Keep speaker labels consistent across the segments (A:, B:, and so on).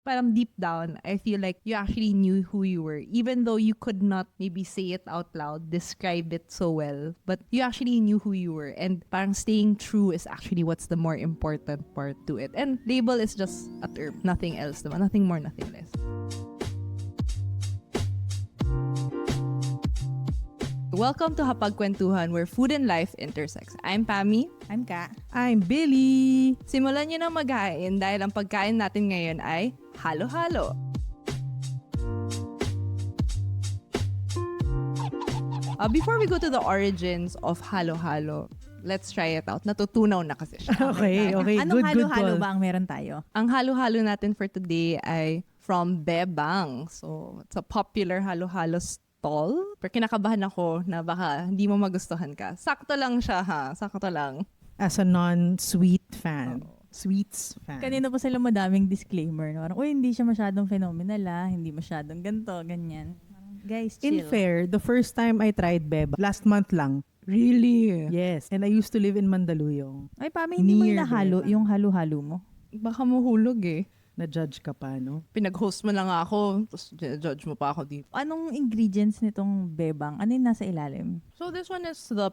A: parang deep down, I feel like you actually knew who you were. Even though you could not maybe say it out loud, describe it so well, but you actually knew who you were. And parang staying true is actually what's the more important part to it. And label is just a term, nothing else naman, nothing more, nothing less. Welcome to Hapagkwentuhan, where food and life intersects. I'm Pami.
B: I'm Ka.
C: I'm Billy.
A: Simulan nyo na maghain dahil ang pagkain natin ngayon ay halo-halo. Before we go to the origins of halo-halo, let's try it out. Natutunaw na kasi siya.
C: Okay.
B: Anong
C: Good
B: halo-halo
C: call.
B: ba ang meron tayo?
A: Ang halo-halo natin for today ay from Bebang. So, it's a popular halo-halo stall. Pero kinakabahan ako na baka hindi mo magustuhan ka. Sakto lang siya ha. Sakto lang.
C: As a non-sweet fan. Sweets fan.
B: Kanina pa sila madaming disclaimer. No? Parang, uy, hindi siya masyadong phenomenal hindi masyadong ganito, ganyan. Parang, guys,
C: In
B: chill.
C: fair, the first time I tried Beba, last month lang.
A: Really?
C: Yes. And I used to live in Mandaluyong.
B: Ay, Pami, hindi mo
C: Near
B: inahalo
C: Beba.
B: yung halo-halo mo?
A: Baka mahulog eh.
C: Na-judge ka pa, no?
A: Pinag-host mo lang ako, tapos judge mo pa ako dito.
B: Anong ingredients nitong bebang? Ano yung nasa ilalim?
A: So this one is the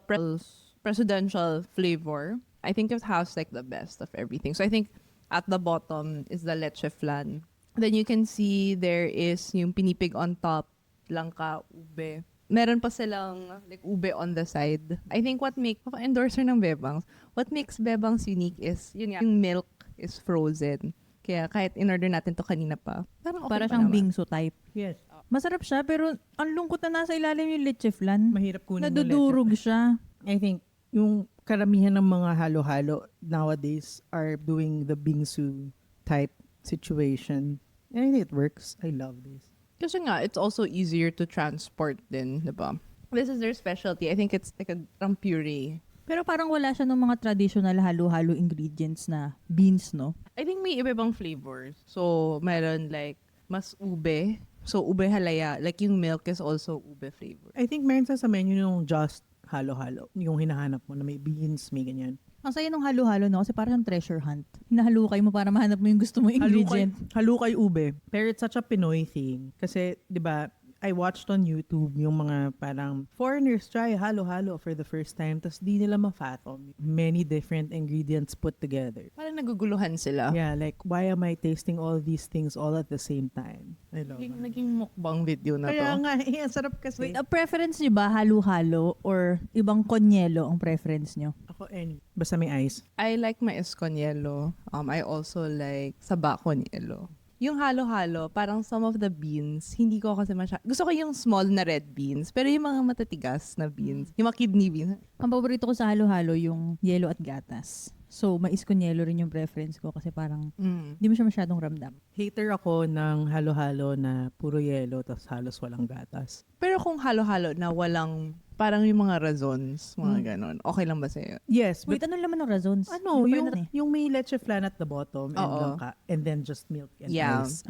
A: presidential flavor. I think it has like the best of everything. So I think at the bottom is the leche flan. Then you can see there is yung pinipig on top, langka, ube. Meron pa silang like ube on the side. I think what makes endorser ng Bebangs, what makes Bebangs unique is yun nga, yung milk is frozen. Kaya kahit in-order natin to kanina pa, parang okay
B: Para
A: pa
B: siyang
A: naman.
B: bingsu type.
C: Yes.
B: Masarap siya, pero ang lungkot na nasa ilalim yung leche flan.
C: Mahirap kunin yung
B: Nadudurog siya.
C: leche. I think yung karamihan ng mga halo-halo nowadays are doing the bingsu type situation. And I think it works. I love this.
A: Kasi nga, it's also easier to transport din, di ba? This is their specialty. I think it's like a puree.
B: Pero parang wala siya ng mga traditional halo-halo ingredients na beans, no?
A: I think may iba-ibang flavors. So, meron like, mas ube. So, ube halaya. Like, yung milk is also ube flavor.
C: I think meron sa menu yung just halo-halo. Yung hinahanap mo na may beans, may ganyan.
B: Ang saya nung halo-halo, no? Kasi parang treasure hunt. Hinahalukay mo para mahanap mo yung gusto mong ingredient.
C: Halukay ube. Pero it's such a Pinoy thing. Kasi, di ba, I watched on YouTube yung mga parang foreigners try halo-halo for the first time tapos di nila ma-fathom. Many different ingredients put together.
A: Parang naguguluhan sila.
C: Yeah, like, why am I tasting all these things all at the same time? I love it.
A: Naging mukbang video na
C: Kaya
A: to.
C: nga, ang sarap kasi.
B: Wait, ang preference nyo ba halo-halo or ibang konyelo ang preference nyo?
C: Ako any. Basta may ice.
A: I like my esconielo. I also like saba conielo. Yung halo-halo, parang some of the beans, hindi ko kasi gusto ko yung small na red beans, pero yung mga matatigas na beans, yung mga kidney beans.
B: Ang paborito ko sa halo-halo yung yelo at gatas. So, mais konyelo rin yung preference ko kasi parang hindi mo siya masyadong ramdam.
C: Hater ako ng halo-halo na puro yelo tapos halos walang gatas.
A: Pero kung halo-halo na walang, parang yung mga razons, mga ganon, okay lang ba sa'yo?
C: Yes, but
B: Wait, ano laman ng razons?
C: ano,
B: Hindi ko
C: yung,
B: pa rin
C: yung may leche flan at the bottom and
A: Oo.
C: langka, and then just milk and
A: Yeah.
C: ice.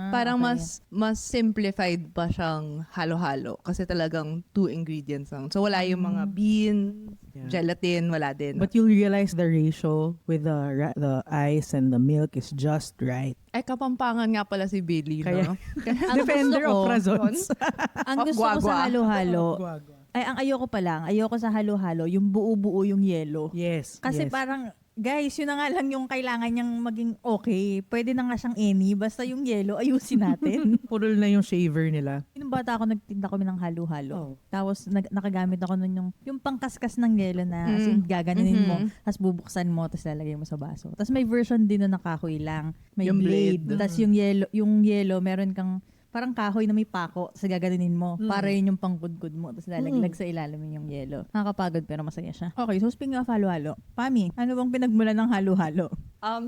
A: Parang
B: okay.
A: mas simplified pa siyang halo-halo kasi talagang 2 ingredients lang. So wala yung mga beans,
C: Yeah.
A: gelatin, wala din.
C: But you'll realize the ratio with the ice and the milk is just right.
A: Ay, Kapampangan nga pala si Billy,
C: Kaya-
A: no?
B: Ang
C: Defender
B: gusto ko,
C: of razons.
B: Ang
A: Of
B: gusto ko
A: guagua.
B: sa halo-halo,
C: Guagua.
B: ay ang ayoko sa halo-halo, yung buo-buo yung yelo.
C: Yes.
B: Kasi
C: yes.
B: parang, guys, yun na nga lang yung kailangan niyang maging okay. Pwede na nga siyang any, basta yung yelo, ayusin natin.
C: Purol na yung shaver nila.
B: Nung bata ako, nagtinda kami ng halo-halo.
C: Oh.
B: Tapos, nakagamit ako nun yung pangkaskas ng yelo na as in, gaganunin mo, tapos bubuksan mo, tapos lalagay mo sa baso. Tapos may version din na nakahoy lang. May
A: Yung
B: blade.
A: blade.
B: Tapos yung yelo, meron kang parang kahoy na may pako, tapos gaganunin mo. Para yun yung pangkudkud mo, tapos lalaglag sa ilalim yung yelo. Nakakapagod pero masaya siya. Okay, so speaking of halo-halo, Pami, ano bang pinagmulan ng halo-halo?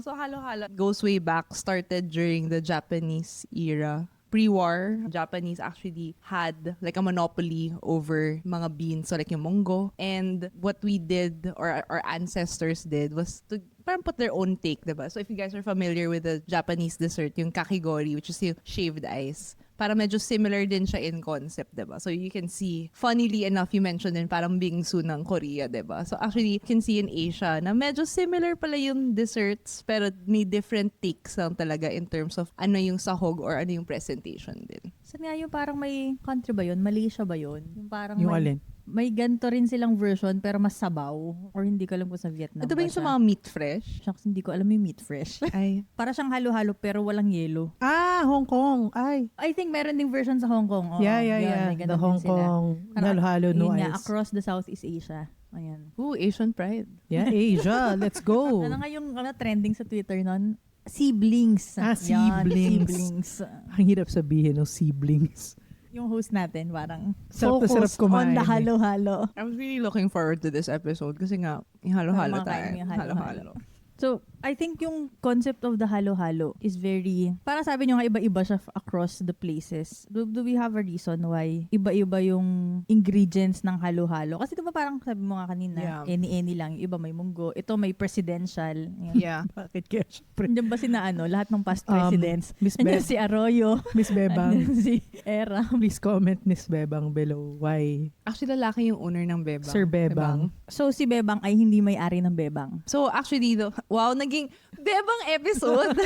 A: So halo-halo goes way back, started during the Japanese era. Pre-war, Japanese actually had like a monopoly over mga beans, so like yung mongo. And what we did, or our ancestors did, was to parang put their own take, diba? So if you guys are familiar with the Japanese dessert, yung kakigori, which is yung shaved ice, Para medyo similar din siya in concept, diba? So you can see, funnily enough, you mentioned din parang bingsu ng Korea, diba? So actually, you can see in Asia na medyo similar pala yung desserts, pero may different takes lang talaga in terms of ano yung sahog or ano yung presentation din.
B: Saan nga yung parang may country ba yun? Malaysia ba yun? Yung parang
C: Yung
B: may,
C: alin?
B: may ganito rin silang version pero mas sabaw. Or hindi ko alam kung sa Vietnam
A: Ito ba yung
B: siya.
A: sa mga meat fresh?
B: Shucks, hindi ko alam yung meat fresh.
A: Ay.
B: Para siyang halo-halo pero walang yelo.
C: Hong Kong. Ay.
B: I think meron ding version sa Hong Kong. Oo,
C: Yeah.
B: yun, may
C: The
B: ganun
C: Hong
B: din sila.
C: Kong
B: Parang,
C: halo-halo no
B: yun nga,
C: ice.
B: across the Southeast Asia. Ayan.
A: Ooh, Asian pride.
C: Yeah, Asia. Let's go.
B: Ano nga yung trending sa Twitter nun? Siblings.
C: Ah,
B: Yan,
C: siblings.
B: siblings.
C: Ang hirap sabihin ng siblings.
B: Yung host natin, parang
C: Sarap na sarap
B: focused
C: kumain
B: on the
C: eh.
B: halo-halo.
A: I was really looking forward to this episode kasi nga, yung halo-halo
B: Para makain
A: tayo.
B: mo yung halo-halo.
A: Halo-halo.
B: So, I think yung concept of the halo-halo is very, parang sabi nyo nga iba-iba siya across the places. Do we have a reason why iba-iba yung ingredients ng halo-halo? Kasi diba parang sabi mo nga kanina,
A: Yeah.
B: any lang. Yung iba may munggo. Ito may presidential. Yan.
A: Yeah.
C: Bakit kaya syempre?
B: Nandiyan ba si lahat ng past presidents?
C: Miss
B: Nandiyan
C: Beb,
B: si Arroyo.
C: Miss Bebang.
B: Nandiyan si Era.
C: Please comment Miss Bebang below. Why?
A: Actually, lalaki yung owner ng Bebang.
C: Sir Bebang.
B: So, si Bebang ay hindi may-ari ng Bebang.
A: So actually, wow, naging Bebang episode.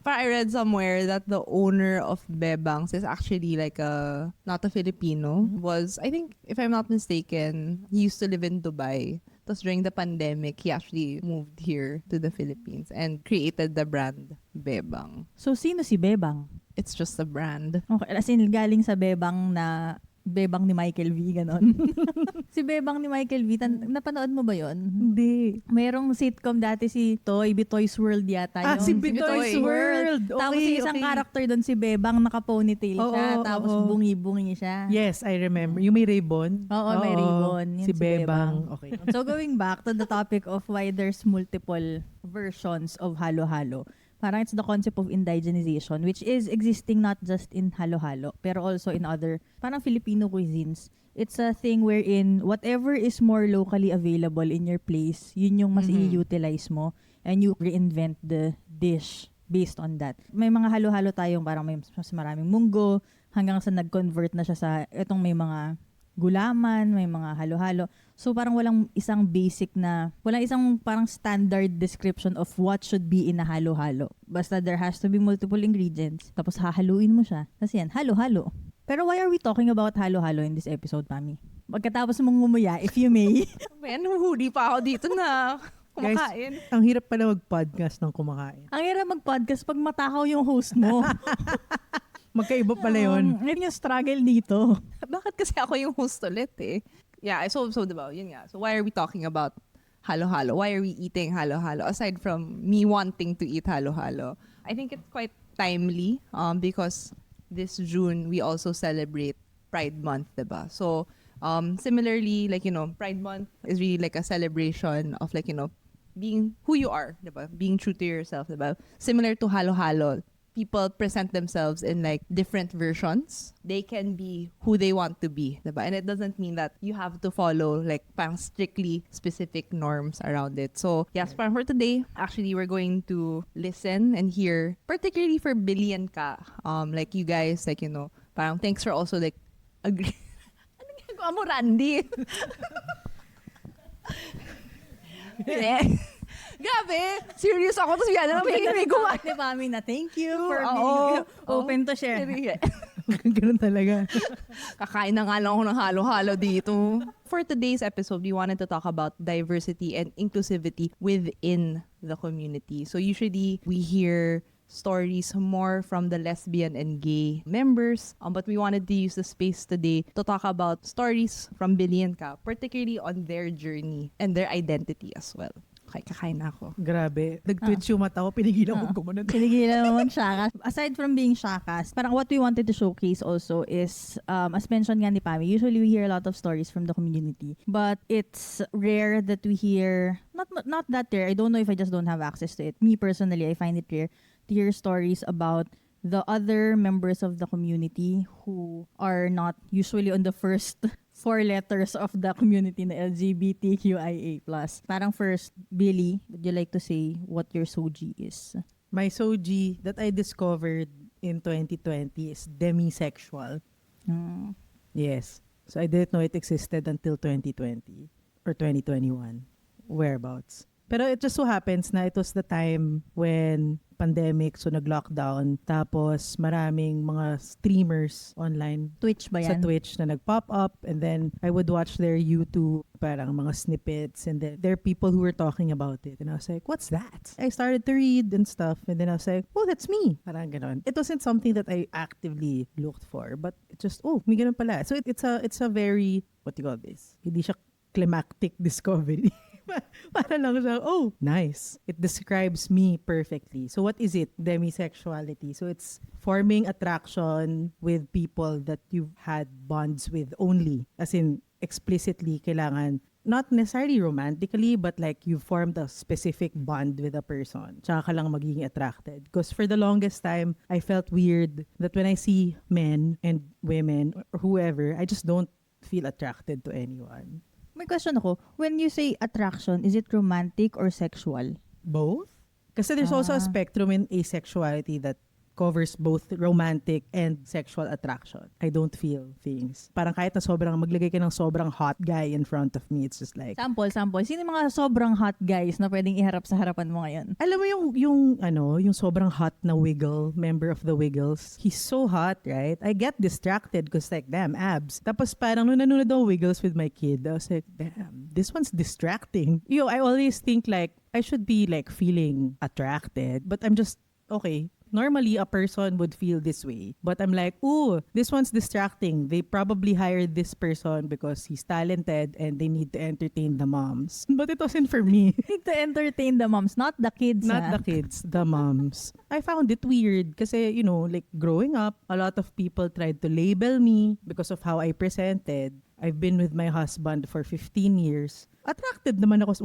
A: Parang I read somewhere that the owner of Bebangs is actually like not a Filipino. Was, I think, if I'm not mistaken, he used to live in Dubai. Tapos during the pandemic, he actually moved here to the Philippines and created the brand Bebang.
B: So, sino si Bebang?
A: It's just a brand.
B: Okay, as in, galing sa Bebang na Bebang ni Michael V, ganon. Si Bebang ni Michael V, napanood mo ba yon?
C: Hindi.
B: Merong sitcom dati si Bitoy's World yata yun.
C: Si Bitoy's World.
B: Tapos
C: Okay,
B: si isang
C: okay.
B: character doon si Bebang, naka-ponytail siya.
C: Oo,
B: Tapos
C: oo.
B: bungi-bungi siya.
C: Yes, I remember. Yung may ribbon?
B: Oo, may ribbon. Yun
C: Si
B: si
C: Bebang. Okay.
B: So going back to the topic of why there's multiple versions of halo-halo. Parang it's the concept of indigenization, which is existing not just in halo-halo, pero also in other, parang Filipino cuisines. It's a thing wherein whatever is more locally available in your place, yun yung mas i-utilize mo and you reinvent the dish based on that. May mga halo-halo tayong parang may mas maraming munggo, hanggang sa nag-convert na siya sa itong may mga gulaman, may mga halo-halo. So parang walang isang parang standard description of what should be in a halo-halo. Basta there has to be multiple ingredients. Tapos hahaluin mo siya. Tapos yan, halo-halo. Pero why are we talking about halo-halo in this episode, Pami? Pagkatapos mong ngumuya, if you may.
A: Man, huli pa ako dito na kumakain.
C: Ang hirap pala mag-podcast ng kumakain.
B: Ang hirap mag-podcast pag matakaw yung host mo.
C: Magkaiba pala yun.
B: Yun yung struggle dito.
A: Bakit kasi ako yung host ulit eh? Yeah, so diba, yun nga. So why are we talking about halo-halo? Why are we eating halo-halo? Aside from me wanting to eat halo-halo, I think it's quite timely because this June, we also celebrate Pride Month, diba? So, similarly, like, Pride Month is really like a celebration of, like, being who you are, diba? Being true to yourself, diba? Similar to halo-halo, people present themselves in like different versions. They can be who they want to be, diba? And it doesn't mean that you have to follow like parang strictly specific norms around it. So yes, parang for today, actually we're going to listen and hear, particularly for Billy and Ka, like you guys, like parang thanks for also like agree. Anong ginagawa mo, Randy? Grabe, serious ako. Tapos yan, may gumawa.
B: Ni Pami na thank you for
A: Oo.
B: being open to share.
C: Ganun talaga.
A: Kakain na nga lang ako ng halo-halo dito. For today's episode, we wanted to talk about diversity and inclusivity within the community. So usually, we hear stories more from the lesbian and gay members. But we wanted to use the space today to talk about stories from Billy and Ka, particularly on their journey and their identity as well. Okay, kakain na ako.
C: Grabe. Nag-twitch yung mata ko. Pinigilan ko gumanon.
B: Pinigilan mo mag-shakas. Aside from being shakas, parang what we wanted to showcase also is, as mentioned nga ni Pami, usually we hear a lot of stories from the community. But it's rare that we hear, not that rare, I don't know if I just don't have access to it. Me personally, I find it rare to hear stories about the other members of the community who are not usually on the first 4 letters of the community na LGBTQIA+. Parang first, Billy, would you like to say what your soji is?
C: My soji that I discovered in 2020 is demisexual.
B: Mm.
C: Yes. So I didn't know it existed until 2020 or 2021, whereabouts. Pero it just so happens na it was the time when pandemic, so nag-lockdown. Tapos maraming mga streamers online
B: Twitch ba
C: sa
B: yan?
C: Twitch na nag-pop up, and then I would watch their YouTube, parang mga snippets, and then there are people who were talking about it. And I was like, what's that? I started to read and stuff, and then I was like, oh, that's me. Parang ganon. It wasn't something that I actively looked for, but it just, oh, may ganon pala. So it's a very, what do you call this? Hindi siya climactic discovery. Para lang siya, oh, nice. It describes me perfectly. So what is it? Demisexuality. So it's forming attraction with people that you've had bonds with only. As in, explicitly, kailangan, not necessarily romantically, but like you formed a specific bond with a person. Tsaka ka lang magiging attracted. Because for the longest time, I felt weird that when I see men and women or whoever, I just don't feel attracted to anyone.
B: May question ako. When you say attraction, is it romantic or sexual?
C: Both? Kasi there's also a spectrum in asexuality that covers both romantic and sexual attraction. I don't feel things. Parang kahit na maglagay ka ng sobrang hot guy in front of me, it's just like,
B: Sample. Sino yung mga sobrang hot guys na pwedeng iharap sa harapan mo ngayon?
C: alam mo yung sobrang hot na Wiggle, member of the Wiggles. He's so hot, right? I get distracted because like, damn, abs. Tapos parang nung nanonood ako Wiggles with my kid, I was like, damn, this one's distracting. I always think like, I should be like feeling attracted, but I'm just, okay. Normally, a person would feel this way. But I'm like, ooh, this one's distracting. They probably hired this person because he's talented and they need to entertain the moms. But it wasn't for me.
B: Need to entertain the moms, not the kids.
C: Not the kids, the moms. I found it weird kasi, like growing up, a lot of people tried to label me because of how I presented. I've been with my husband for 15 years. Attracted naman ako.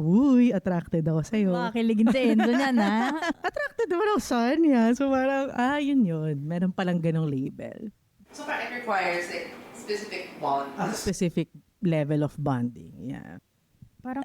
C: Attracted ako sa'yo.
B: Makakiligin sa Enzo niyan, ha?
C: Attracted naman ako sa kanya. So parang, yun. Meron palang ganong label.
A: So it requires like specific bond.
C: A specific level of bonding. Yeah.
B: Parang,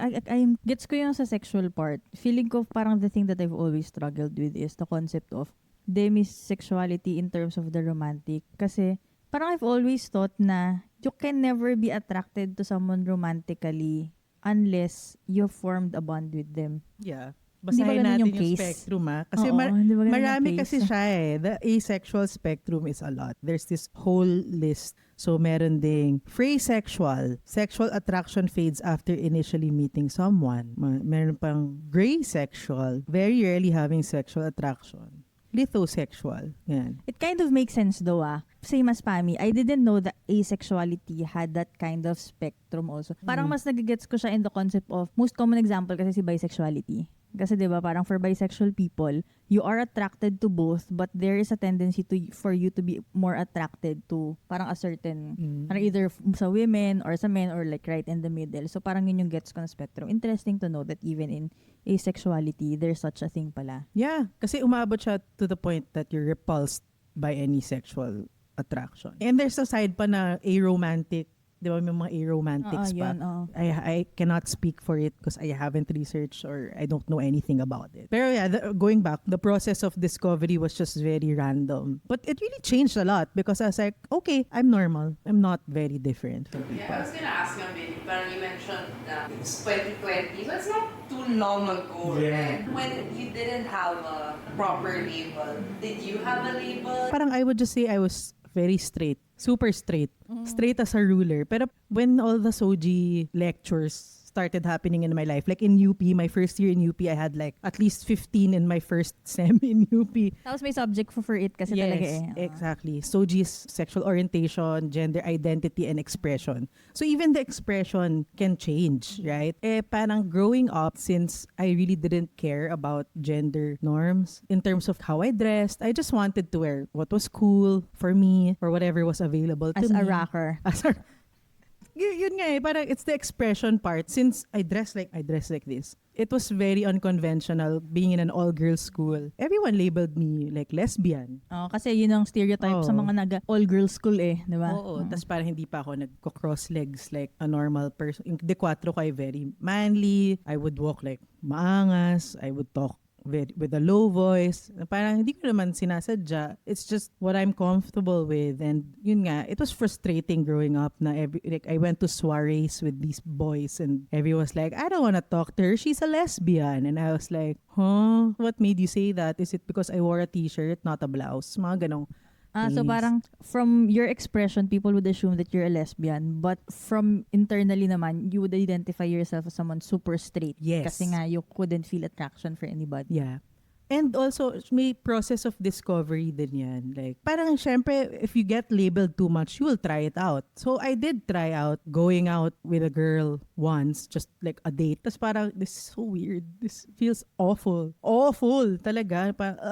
B: gets ko yung sa sexual part. Feeling ko parang the thing that I've always struggled with is the concept of demisexuality in terms of the romantic. Kasi, parang I've always thought na you can never be attracted to someone romantically unless you formed a bond with them.
C: Yeah.
B: Hindi ba
C: Basahin
B: ganun
C: natin
B: yung
C: yung
B: case?
C: spectrum Kasi
B: Oo, hindi ba ganun yung
C: marami
B: case?
C: kasi siya The asexual spectrum is a lot. There's this whole list. So meron ding phrasexual. Sexual attraction fades after initially meeting someone. Meron pang gray sexual. Very rarely having sexual attraction. Lithosexual. Yan.
B: It kind of makes sense though, Same as Pami, I didn't know that asexuality had that kind of spectrum also. Parang mas nagigets ko siya in the concept of, most common example kasi si bisexuality. Kasi 'di ba parang for bisexual people, you are attracted to both but there is a tendency for you to be more attracted to parang a certain parang either sa women or sa men or like right in the middle. So parang yun yung gets ko na spectrum. Interesting to know that even in asexuality, there's such a thing pala.
C: Yeah, kasi umabot siya to the point that you're repulsed by any sexual attraction. And there's a side pa na aromantic. Di ba may mga aromantics pa?
B: Yun, oo.
C: I cannot speak for it because I haven't researched or I don't know anything about it. Pero yeah, going back, the process of discovery was just very random. But it really changed a lot because I was like, okay, I'm normal. I'm not very different from people.
A: Yeah, I was gonna ask you a bit, but you mentioned that it's 2020, so it's not too long ago.
C: Yeah.
A: Right? When you didn't have a proper label, did you have a label?
C: Parang I would just say I was very straight. Super straight. Straight as a ruler. Pero when all the Soji lectures started happening in my life, like in UP, my first year in UP, I had like at least 15 in my first sem in UP.
B: Tapos may subject for it kasi talaga
C: Exactly. Soji's sexual orientation, gender identity, and expression. So even the expression can change, right? Parang growing up, since I really didn't care about gender norms in terms of how I dressed, I just wanted to wear what was cool for me or whatever was available to
B: As
C: me.
B: a rocker.
C: Yun nga parang it's the expression part. Since I dress like this, it was very unconventional being in an all-girls school. Everyone labeled me like lesbian.
B: Kasi yun ang stereotype sa mga all-girls school di ba?
C: Oo. Tas parang hindi pa ako nagko-cross legs like a normal person. Yung De Cuatro ko ay very manly. I would walk like maangas. I would talk with a low voice. Parang hindi ko naman sinasadya. It's just what I'm comfortable with. And yun nga, it was frustrating growing up na I went to soirees with these boys and everyone was like, I don't want to talk to her. She's a lesbian. And I was like, huh? What made you say that? Is it because I wore a t-shirt, not a blouse? Mga ganong
B: So
C: things.
B: parang from your expression, people would assume that you're a lesbian. But from internally naman, you would identify yourself as someone super straight.
C: Yes.
B: Kasi nga, you couldn't feel attraction for anybody.
C: Yeah. And also, may process of discovery din yan. Like, parang syempre, if you get labeled too much, you will try it out. So, I did try out going out with a girl once, just like a date. Tapos parang, this is so weird. This feels awful. Awful! Talaga. Parang,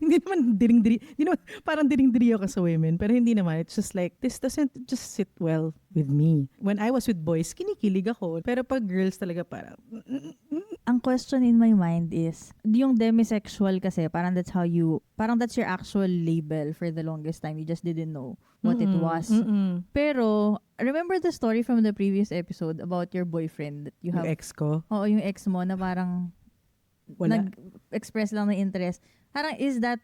C: hindi naman diring-diri. Hindi naman, parang diring-diri ako sa women. Pero hindi naman. It's just like, this doesn't just sit well with me. When I was with boys, kinikilig ako. Pero pag girls talaga parang,
B: Ang question in my mind is, yung demisexual kasi, parang that's your actual label for the longest time. You just didn't know what it was. Pero, remember the story from the previous episode about your boyfriend that you
C: yung
B: have?
C: ex ko.
B: Oo, yung ex mo na parang
C: Wala.
B: nag-express lang ng interest. Parang, is that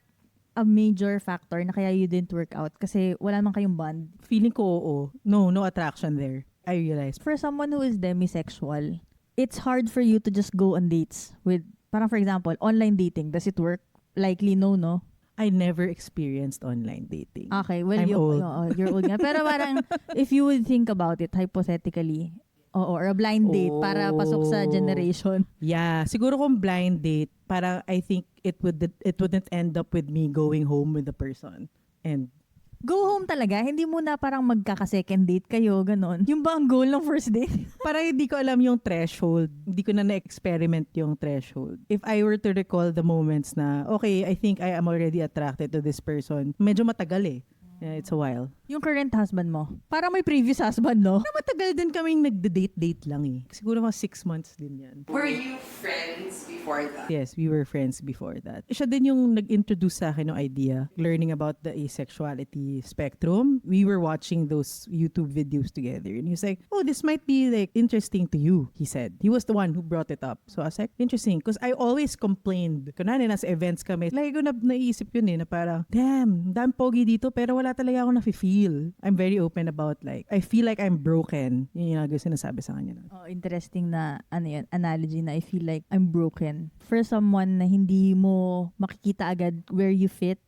B: a major factor na kaya you didn't work out? Kasi wala man kayong bond.
C: Feeling ko oo. No attraction there. I realized.
B: For someone who is demisexual, it's hard for you to just go on dates with, parang for example, online dating. Does it work? Likely no.
C: I never experienced online dating.
B: Okay, well,
C: I'm old.
B: You're old nga. Pero parang, if you would think about it, hypothetically, or a blind date para pasok sa generation.
C: Yeah, siguro kung blind date, parang I think it wouldn't end up with me going home with the person. And
B: Go home talaga. Hindi mo na parang magkaka-second date kayo, ganon. Yung ba ang goal ng first date?
C: parang hindi ko alam yung threshold. Hindi ko na na-experiment yung threshold. If I were to recall the moments na, okay, I think I am already attracted to this person, medyo matagal eh. Yeah, it's a while.
B: Yung current husband mo. Parang may previous husband, no?
C: Na matagal din kaming nagde-date lang eh. Siguro mga 6 months din yan.
A: Were you friends before that?
C: Yes, we were friends before that. Siya din yung nag-introduce sa akin ng idea, learning about the asexuality spectrum. We were watching those YouTube videos together. And he was like, oh, this might be like interesting to you, he said. He was the one who brought it up. So I was like, interesting. Because I always complained. Kunwari, nasa events kami. Like, ko naisip yun eh, na parang, damn pogi dito, pero wala talaga ako na-feel. I'm very open about like, I feel like I'm broken. Yun yung sinasabi sa kanya.
B: Oh, interesting na analogy na I feel like I'm broken. For someone na hindi mo makikita agad where you fit,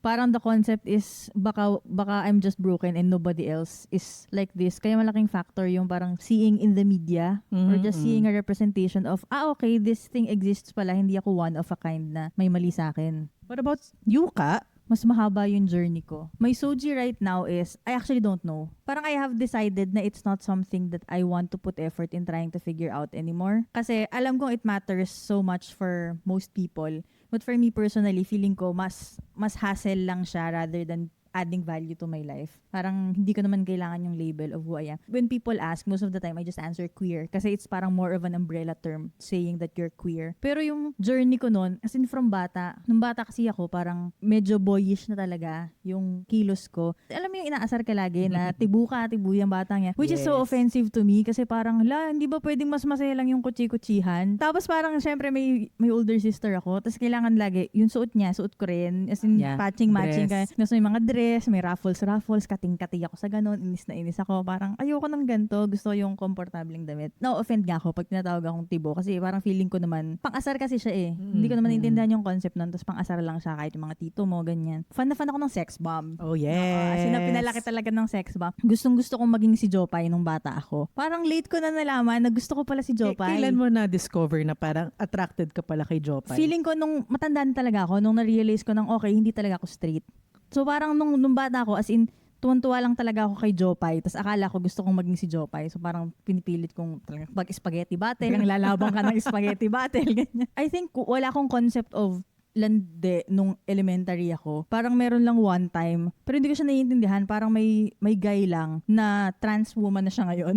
B: parang the concept is baka I'm just broken and nobody else is like this. Kaya malaking factor yung parang seeing in the media or just seeing a representation of, okay, this thing exists pala, hindi ako one of a kind na may mali sa akin.
C: What about you, Ka?
B: Mas mahaba yung journey ko. My soji right now is, I actually don't know. Parang I have decided na it's not something that I want to put effort in trying to figure out anymore. Kasi alam kong it matters so much for most people. But for me personally, feeling ko mas hassle lang siya rather than adding value to my life. Parang hindi ko naman kailangan yung label of who I am. When people ask, most of the time I just answer queer kasi it's parang more of an umbrella term saying that you're queer. Pero yung journey ko nun, as in from bata, nung bata kasi ako, parang medyo boyish na talaga yung kilos ko. Alam mo yung inaasar ka lagi na tibu yung batang yan. Which is so offensive to me kasi parang, hindi ba pwedeng mas masaya lang yung kutsi-kutsihan? Tapos parang syempre may older sister ako, tapos kailangan lagi, yung suot niya, suot ko rin. As in, patching-matching ka. Tapos may mga dress, may raffles, kating-kati ako sa ganun, inis na inis ako. Parang ayoko ng ganito, gusto yung komportableng damit. Na-offend nga ako pag tinatawag akong tibo kasi parang feeling ko naman, pang-asar kasi siya eh. Hindi ko naman intindihan yung concept nun, tapos pang-asar lang siya kahit yung mga tito mo, ganyan. Fan na fan ako ng sex bomb.
C: Oh, yes.
B: As in, pinalaki talaga ng sex bomb. Gustong-gusto kong maging si Jopay nung bata ako. Parang late ko na nalaman na gusto ko pala si Jopay.
C: Kailan mo na-discover na parang attracted ka pala kay Jopay?
B: Feeling ko nung matanda na talaga ako, nung na-realize ko ng okay, hindi talaga ako straight. So parang nung bata ako, as in, tuwan-tuwa lang talaga ako kay Jopay. Tapos akala ko gusto kong maging si Jopay. So parang pinipilit kong talagang spaghetti battle. Ang lalabang ka ng spaghetti battle. Ganyan. I think wala akong concept of lande nung elementary ako. Parang meron lang one time. Pero hindi ko siya naiintindihan. Parang may guy lang na trans woman na siya ngayon.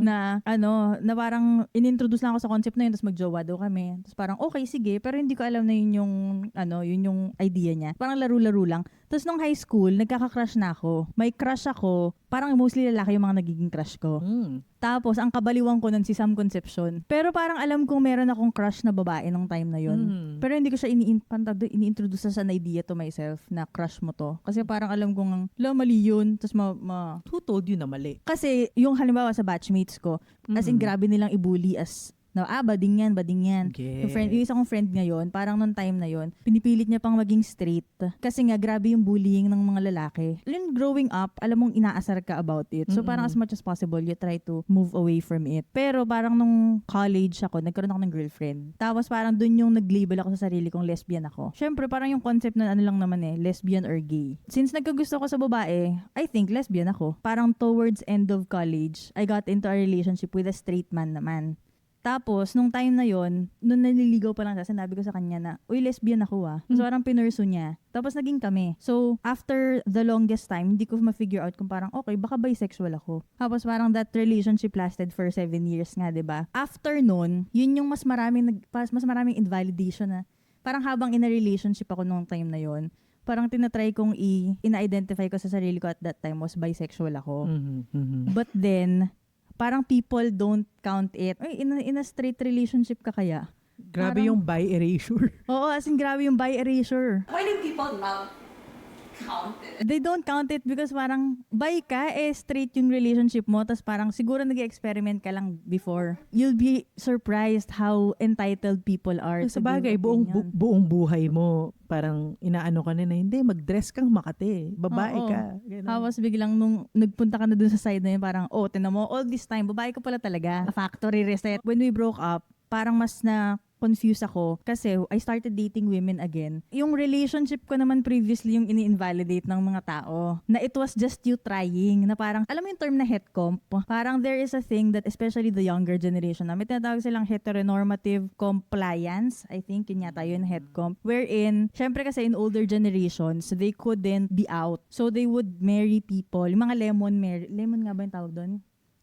B: Na parang inintroduce lang ako sa concept na yun. Tapos magjowa daw kami. Tapos parang okay, sige. Pero hindi ko alam na yun yung idea niya. Parang laro-laro lang. Tapos nung high school, nagkaka-crush na ako. May crush ako, parang mostly lalaki yung mga nagiging crush ko. Tapos, ang kabaliwan ko nun si Sam Concepcion. Pero parang alam kong meron akong crush na babae nung time na yun. Pero hindi ko siya ini-introduce as an idea to myself na crush mo to. Kasi parang alam kong, mali yun. Tapos
C: Who told you na mali?
B: Kasi yung halimbawa sa batchmates ko, as in grabe nilang ibully as bading yan. Yung isa kong friend ngayon, parang nung time na yon, pinipilit niya pang maging straight. Kasi nga, grabe yung bullying ng mga lalaki. Yung growing up, alam mong inaasar ka about it. So parang as much as possible, you try to move away from it. Pero parang nung college ako, nagkaroon ako ng girlfriend. Tapos parang dun yung nag-label ako sa sarili kong lesbian ako. Syempre, parang yung concept na ano lang naman lesbian or gay. Since nagkagusto ko sa babae, I think lesbian ako. Parang towards end of college, I got into a relationship with a straight man naman. Tapos, nung time na yon, nung naliligaw pa lang siya, sinabi ko sa kanya na, uy, lesbian ako So, parang pinurso niya. Tapos, naging kami. So, after the longest time, hindi ko ma-figure out kung parang, okay, baka bisexual ako. Tapos, parang that relationship lasted for 7 years nga, diba? After nun, yun yung mas maraming invalidation na, parang habang in a relationship ako nung time na yon, parang tinatry kong ina-identify ko sa sarili ko at that time was bisexual ako. But then, parang people don't count it. Ay, in a straight relationship ka kaya?
C: Grabe
B: Parang,
C: yung bi erasure.
B: Oo, as in grabe yung bi erasure.
A: Why do people not count it?
B: They don't count it because parang bi ka, straight yung relationship mo, tas parang siguro nag-experiment ka lang before. You'll be surprised how entitled people are.
C: Sa bagay, buong buhay mo, parang inaano ka na hindi, mag-dress kang Makati. Babae ka. Ganun.
B: Tapos biglang nung nagpunta ka na dun sa side na yun, parang, tinan mo, all this time, babae ka pala talaga. Factory reset. When we broke up, parang mas na confused ako kasi I started dating women again. Yung relationship ko naman previously yung ini-invalidate ng mga tao. Na it was just you trying. Na parang, alam mo yung term na headcomp? Parang there is a thing that especially the younger generation na may tinatawag silang heteronormative compliance. I think yun yata yun, headcomp. Wherein, syempre kasi in older generations, they couldn't be out. So they would marry people. Yung mga lemon nga ba yung tawag doon?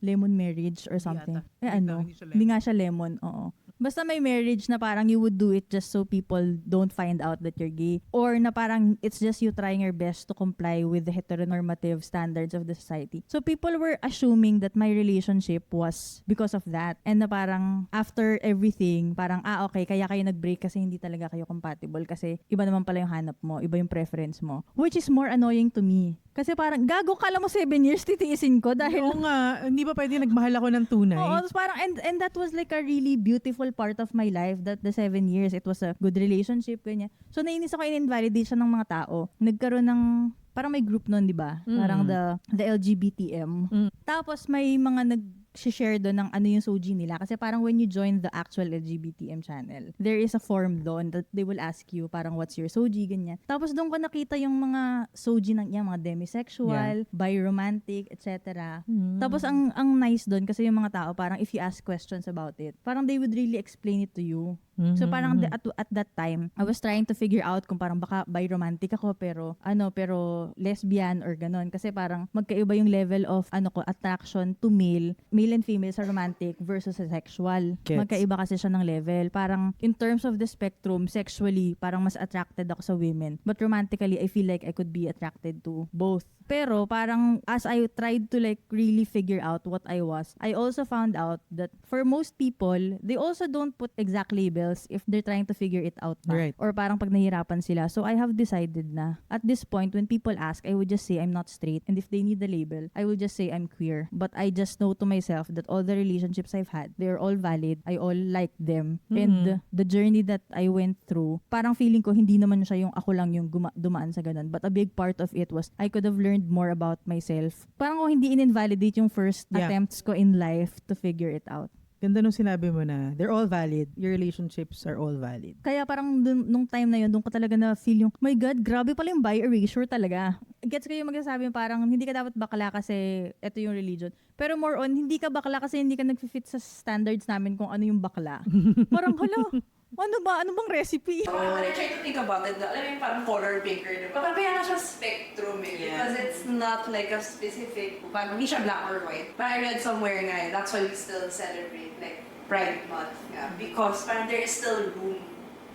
B: Lemon marriage or something. Hindi nga siya lemon. Oo. Basta may marriage na parang you would do it just so people don't find out that you're gay. Or na parang it's just you trying your best to comply with the heteronormative standards of the society. So people were assuming that my relationship was because of that. And na parang after everything, parang okay, kaya kayo nag-break kasi hindi talaga kayo compatible kasi iba naman pala yung hanap mo, iba yung preference mo. Which is more annoying to me. Kasi parang, gago, kala mo 7 years titiisin ko dahil...
C: Oo nga, hindi ba pwede nagmahal ako ng tunay?
B: Oo, parang, and that was like a really beautiful part of my life, that the 7 years, it was a good relationship, ganyan. So, nainis ako in-invalidation ng mga tao. Nagkaroon ng, parang may group nun, di ba? Parang the LGBTM. Tapos, may mga share doon ng ano yung soji nila. Kasi parang when you join the actual LGBTM channel, there is a form doon that they will ask you parang what's your soji, ganyan. Tapos doon ko nakita yung mga soji ng mga demisexual, bi-romantic, etc. Tapos ang nice doon kasi yung mga tao parang if you ask questions about it, parang they would really explain it to you. So parang at that time, I was trying to figure out kung parang baka bi-romantic ako pero lesbian or ganon. Kasi parang magkaiba yung level of attraction to male and female sa romantic versus sa sexual.
C: Gets.
B: Magkaiba kasi siya ng level. Parang in terms of the spectrum, sexually, parang mas attracted ako sa women. But romantically, I feel like I could be attracted to both. Pero parang as I tried to like really figure out what I was, I also found out that for most people, they also don't put exact labels if they're trying to figure it out pa.
C: Right.
B: Or parang pag nahirapan sila. So I have decided na at this point, when people ask, I would just say I'm not straight. And if they need the label, I will just say I'm queer. But I just know to myself that all the relationships I've had, they're all valid. I all like them. And the journey that I went through, parang feeling ko hindi naman siya yung ako lang yung dumaan sa ganun. But a big part of it was I could have learned more about myself. Parang ko hindi in-invalidate yung first attempts ko in life to figure it out.
C: Ganda nung sinabi mo na they're all valid. Your relationships are all valid.
B: Kaya parang nung time na yun, doon ko talaga na feel yung, my God, grabe pala yung bi-erasure talaga. Gets ko yung magsasabi parang hindi ka dapat bakla kasi ito yung religion. Pero more on, hindi ka bakla kasi hindi ka nag-fit sa standards namin kung ano yung bakla. Parang, hala, ano bang recipe?
A: When I try to think about it, alam mo parang color picker. Parang kaya na siya spectrum because it's not like a specific, parang hindi siya black or white. But I read somewhere nga, that's why we still celebrate like Pride Month nga. Because parang there is still room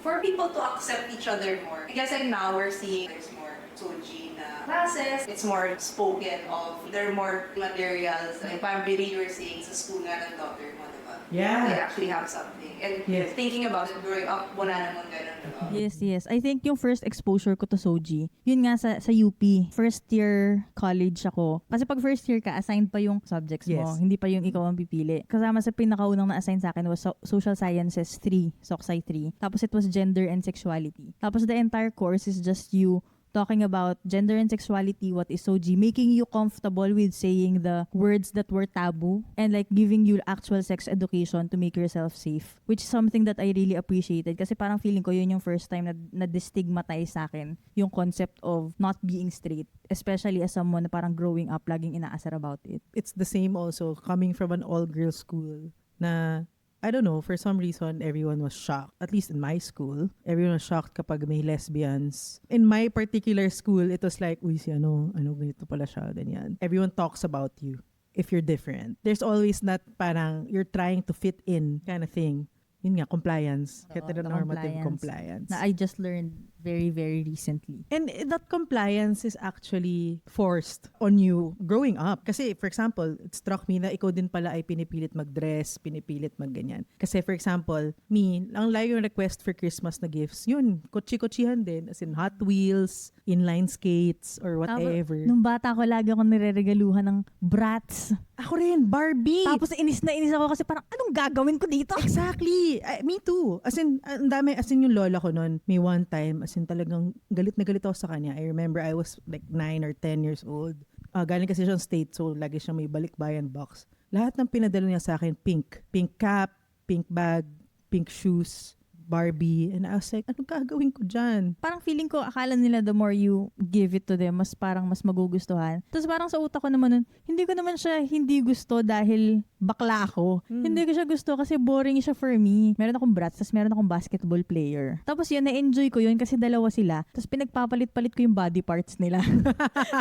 A: for people to accept each other more. I guess like now we're seeing there's more Soji na classes. It's more spoken of. There are more materials. Like, parang really you were saying sa school nga ng daughter mo, diba?
C: Yeah.
A: They actually have something. And
C: Yes.
A: thinking about it growing up, wala namang ganun, diba?
B: Yes. I think yung first exposure ko to Soji, yun nga sa UP. First year college ako. Kasi pag first year ka, assigned pa yung subjects mo.
C: Yes.
B: Hindi pa yung ikaw ang pipili. Kasama sa pinakaunang na-assign sa akin was Social Sciences 3, Socsci 3. Tapos it was Gender and Sexuality. Tapos the entire course is just you talking about gender and sexuality, what is Soji, making you comfortable with saying the words that were taboo, and like giving you actual sex education to make yourself safe, which is something that I really appreciated kasi parang feeling ko yun yung first time na destigmatize sa akin yung concept of not being straight, especially as someone na parang growing up, laging inaasar about it.
C: It's the same also coming from an all-girls school na I don't know, for some reason, everyone was shocked. At least in my school, everyone was shocked kapag may lesbians. In my particular school, it was like, uy, si ano, ganito pala siya, ganyan. Everyone talks about you if you're different. There's always that parang you're trying to fit in kind of thing. Yun nga, compliance. Heteronormative compliance.
B: Na I just learned very, very recently.
C: And that compliance is actually forced on you growing up. Kasi, for example, it struck me na ikaw din pala ay pinipilit mag-dress, pinipilit mag-ganyan. Kasi, for example, ang layo yung request for Christmas na gifts, yun, kotsi-kotsihan din. As in, Hot Wheels, inline skates, or whatever.
B: Nung bata ko, lagi ako nireregaluhan ng Bratz.
C: Ako rin, Barbie!
B: Tapos inis ako kasi parang, anong gagawin ko dito?
C: Exactly! Me too. As in, ang dami, as in yung lola ko noon, may one time, as in talagang galit na galit ako sa kanya. I remember I was like 9 or 10 years old. Galing kasi siyang state, so lagi siyang may balikbayan box. Lahat ng pinadala niya sa akin, pink. Pink cap, pink bag, pink shoes, Barbie. And I was like, anong gagawin ko dyan?
B: Parang feeling ko, akala nila the more you give it to them, mas parang mas magugustuhan. Tapos parang sa utak ko naman nun, hindi ko naman siya hindi gusto dahil bakla ako. Hindi ko siya gusto kasi boring siya for me. Meron akong brats, tapos meron akong basketball player. Tapos yun, na-enjoy ko yun kasi dalawa sila. Tapos pinagpapalit-palit ko yung body parts nila.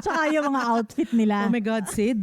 B: Tsaka yung mga outfit nila.
C: Oh my God, Sid.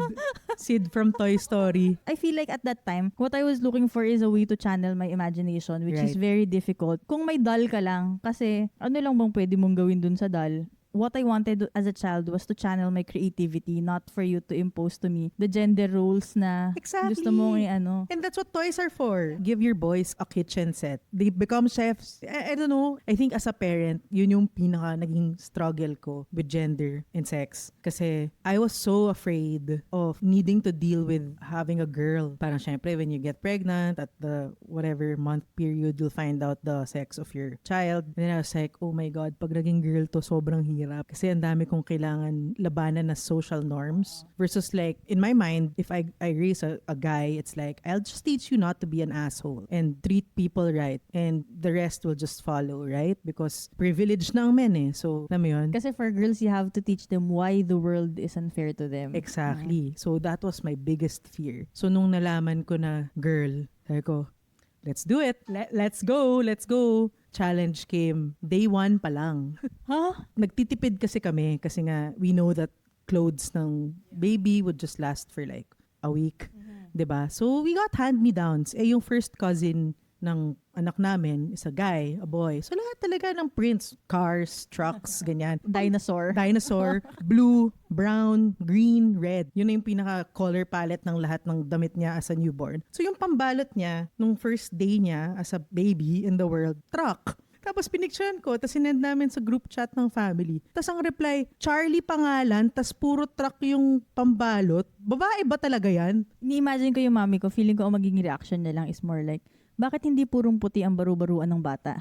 C: Sid from Toy Story.
B: I feel like at that time, what I was looking for is a way to channel my imagination, which is
C: Right.
B: very difficult. Kung may doll ka lang, kasi ano lang bang pwede mong gawin dun sa doll? What I wanted as a child was to channel my creativity, not for you to impose to me the gender roles na
C: Exactly.
B: gusto mong i-ano.
C: And that's what toys are for. Give your boys a kitchen set. They become chefs. I don't know. I think as a parent, yun yung pinaka naging struggle ko with gender and sex. Kasi I was so afraid of needing to deal with having a girl. Parang syempre, when you get pregnant at the whatever month period, you'll find out the sex of your child. And then I was like, oh my God, pag naging girl to, sobrang hirap. Kasi ang dami kong kailangan labanan na social norms. Versus like, in my mind, if I raise a guy, it's like, I'll just teach you not to be an asshole and treat people right. And the rest will just follow, right? Because privilege na ang men eh. So, alam mo yun?
B: Kasi for girls, you have to teach them why the world is unfair to them.
C: Exactly. So, that was my biggest fear. So, nung nalaman ko na girl, sabi ko, let's do it. Let's go. Challenge came day 1 pa lang. Nagtitipid kasi kami kasi nga we know that clothes ng baby would just last for like a week. 'Di ba? So we got hand-me-downs. Yung first cousin ng anak namin is a guy, a boy. So lahat talaga ng prints, cars, trucks, ganyan.
B: Dinosaur.
C: Blue, brown, green, red. Yun na yung pinaka-color palette ng lahat ng damit niya as a newborn. So yung pambalot niya, nung first day niya as a baby in the world, truck. Tapos pinicturean ko, tapos sinend namin sa group chat ng family. Tapos ang reply, Charlie pangalan, tapos puro truck yung pambalot. Babae ba talaga yan?
B: Ni-imagine ko yung mami ko, feeling ko ang magiging reaction niya lang is more like, bakit hindi purong puti ang baru-baruan ng bata?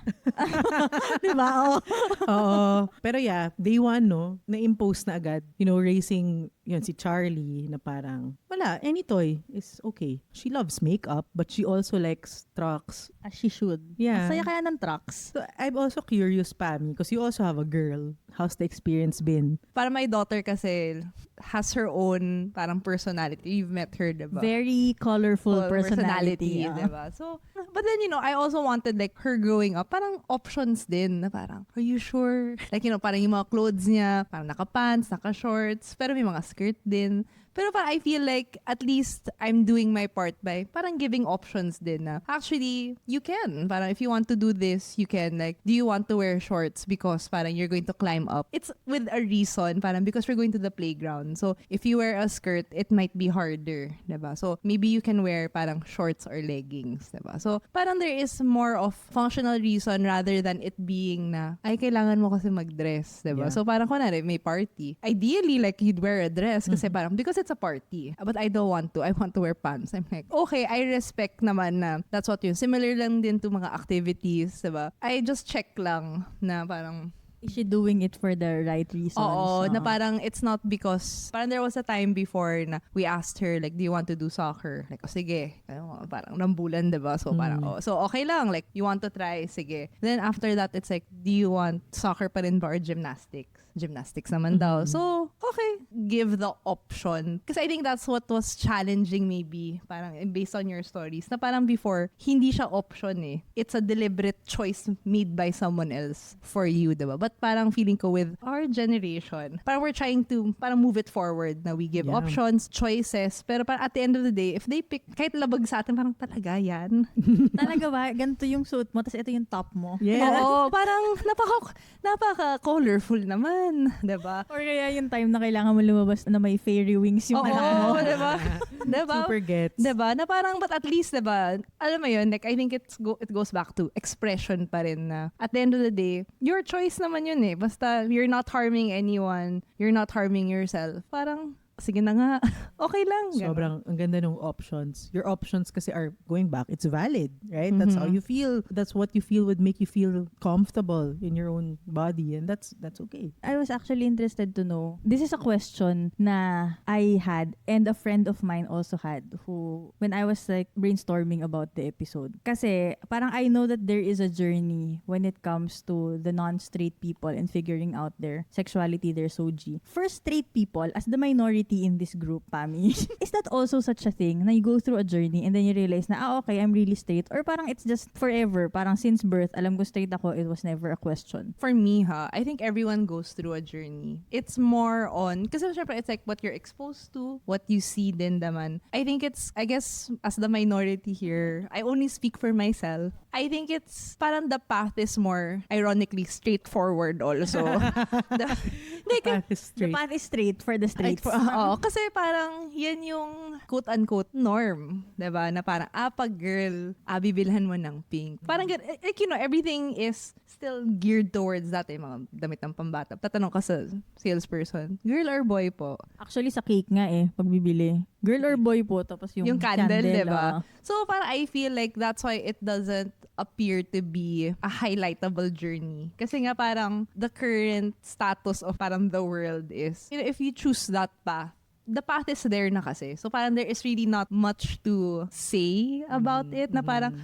B: Diba?
C: Oo. Pero yeah, day 1, no, na-impose na agad. You know, raising, yun, si Charlie na parang, wala, any toy is okay. She loves makeup, but she also likes trucks.
B: As she should.
C: Yeah.
B: Ang saya kaya ng trucks.
C: So, I'm also curious, Pami, because you also have a girl. How's the experience been?
A: Para my daughter kasi has her own parang personality. You've met her, diba?
B: Very colorful personality.
A: Diba? So, but then, you know, I also wanted like her growing up, parang options din na parang, are you sure? Like, you know, parang yung mga clothes niya, parang naka-pants, naka-shorts, pero may mga skirt din. Pero parang I feel like at least I'm doing my part by parang giving options din na actually you can. Parang if you want to do this, you can. Like, do you want to wear shorts because parang you're going to climb up? It's with a reason, parang because we're going to the playground. So if you wear a skirt, it might be harder, diba? So maybe you can wear parang shorts or leggings, diba? So parang there is more of functional reason rather than it being na, ay, kailangan mo kasi mag-dress, diba?
C: Yeah.
A: So parang kunwari, may party. Ideally, like, you'd wear a dress kasi parang, because it's a party. But I don't want to. I want to wear pants. I'm like, okay, I respect naman na that's what yun. Similar lang din to mga activities, diba? I just check lang na parang,
B: Is she doing it for the right reasons?
A: oo, na parang it's not because, parang there was a time before na we asked her, like, do you want to do soccer? Like, oh, sige. Ano, parang rambulan, diba? So, parang, oh, so okay lang. Like, you want to try? Sige. Then, after that, it's like, do you want soccer pa rin ba or gymnastics? Gymnastics naman daw. So, okay. Give the option. Because I think that's what was challenging maybe, parang based on your stories, na parang before, hindi siya option eh. It's a deliberate choice made by someone else for you, diba? But parang feeling ko with our generation, parang we're trying to parang move it forward na we give
C: Yeah.
A: options, choices, pero parang at the end of the day, if they pick, kahit labag sa atin, parang talaga yan.
B: Talaga ba? Ganito yung suit mo, tapos ito yung top mo.
C: Yeah.
A: Oo, parang napaka-colorful naman, diba?
B: Or kaya yung time na kailangan mo lumabas na may fairy wings yung anak mo.
A: Oo, diba? Diba?
C: Super gets.
A: Diba? Na parang, but at least, diba, alam mo yun, like, I think it goes back to expression pa rin na at the end of the day, your choice naman yun eh. Basta, you're not harming anyone, you're not harming yourself. Parang, sige na nga, okay lang. Ganun.
C: Sobrang ang ganda ng options. Your options kasi are going back. It's valid, right? That's how you feel. That's what you feel would make you feel comfortable in your own body, and that's okay.
B: I was actually interested to know. This is a question na I had and a friend of mine also had who, when I was like brainstorming about the episode. Kasi parang I know that there is a journey when it comes to the non-straight people and figuring out their sexuality, their soji. For straight people, as the minority in this group, Pami, is that also such a thing na you go through a journey and then you realize na, okay, I'm really straight? Or parang it's just forever, parang since birth, alam ko straight ako, it was never a question.
A: For me, I think everyone goes through a journey. It's more on, kasi syempre, it's like what you're exposed to, what you see din naman. I think it's, I guess, as the minority here, I only speak for myself. I think it's, parang the path is more, ironically, straightforward also.
C: Path is
B: The
C: straight.
B: path is straight for the straights.
A: Oo, kasi parang yan yung quote-unquote norm, diba? Na parang, pag girl, bibilhan mo ng pink. Parang, like, you know, everything is still geared towards that, mga damit ng pambata. Tatanong ka sa salesperson, girl or boy po?
B: Actually, sa cake nga pagbibili. Girl or boy po, tapos yung
A: candle, diba?
B: ah.
A: So, parang I feel like that's why it doesn't appear to be a highlightable journey. Kasi nga parang the current status of parang the world is, you know, if you choose that path, the path is there na kasi. So parang there is really not much to say about it na parang,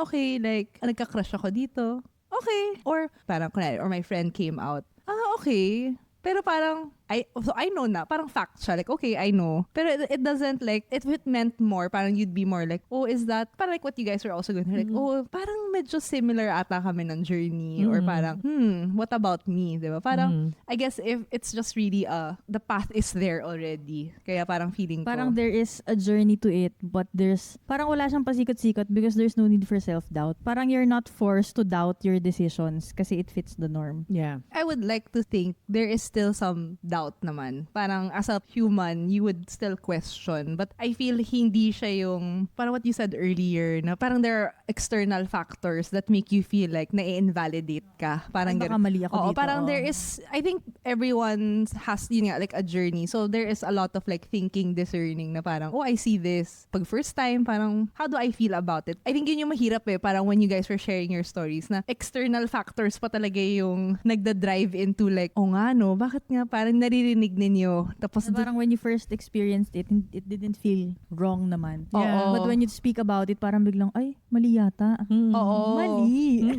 A: okay, like, nagka-crush ako dito. Okay. Or parang, or my friend came out. Okay. Pero parang, so I know na, parang fact siya. Like, okay, I know. Pero it doesn't like, if it meant more, parang you'd be more like, oh, is that, parang like what you guys were also going to like, oh, parang medyo similar ata kami ng journey. Or parang, what about me? Diba? Parang, I guess if it's just really, the path is there already. Kaya parang feeling ko.
B: Parang there is a journey to it, but parang wala siyang pasikot-sikot because there's no need for self-doubt. Parang you're not forced to doubt your decisions kasi it fits the norm.
C: Yeah.
A: I would like to think there is still some doubt naman. Parang as a human, you would still question. But I feel hindi siya yung, parang what you said earlier, na parang there are external factors that make you feel like na-invalidate ka. Parang
B: Baka mali ako dito.
A: Parang there is, I think everyone has, yun nga, like a journey. So there is a lot of like thinking, discerning na parang, oh, I see this. Pag first time, parang, how do I feel about it? I think yun yung mahirap parang when you guys were sharing your stories na external factors pa talaga yung nagda-drive into like, oh nga no, bakit nga parang naririnig ninyo. Tapos
B: Parang when you first experienced it didn't feel wrong naman.
A: Oo.
B: But when you speak about it, parang biglang, ay, mali yata.
A: Oo.
B: Mali.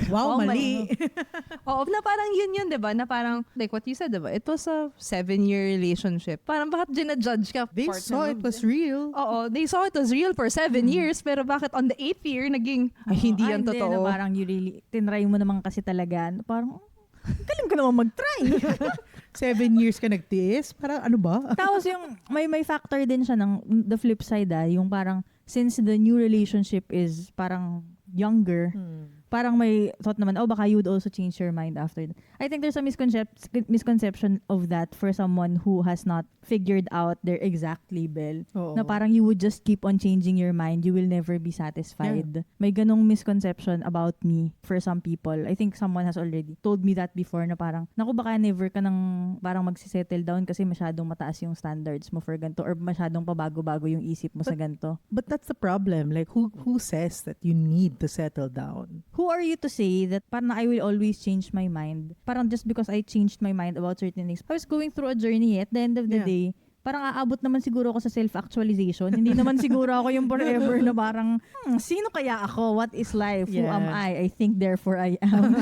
C: Wow, mali.
A: Oo, na parang yun, diba? Na parang, like what you said, diba? It was a 7-year relationship. Parang bakit ginajudge ka?
C: They
A: Partner
C: saw
A: mo?
C: it was real.
A: Oo, they saw it was real for 7 years, pero bakit on the 8th year, naging, ay, hindi yan
B: Hindi,
A: totoo.
B: na parang you really, tinry mo naman kasi talaga. Parang, galing ka naman mag-try.
C: 7 years ka nagtiis? Parang ano ba?
B: Tapos yung may factor din siya ng the flip side yung parang since the new relationship is parang younger, parang may thought naman, baka you would also change your mind after that. I think there's a misconception of that for someone who has not figured out their exact label.
C: Oo.
B: Na parang you would just keep on changing your mind. You will never be satisfied. May ganong misconception about me for some people. I think someone has already told me that before na parang, naku baka never ka nang parang magsisettle down kasi masyadong mataas yung standards mo for ganito or masyadong pabago-bago yung isip mo sa ganito.
C: But that's the problem. Like, who says that you need to settle down?
B: Who are you to say that parang I will always change my mind? Parang just because I changed my mind about certain things. I was going through a journey at the end of the day, parang aabot naman siguro ako sa self-actualization. Hindi naman siguro ako yung forever na parang, sino kaya ako? What is life? Who am I? I think therefore I am.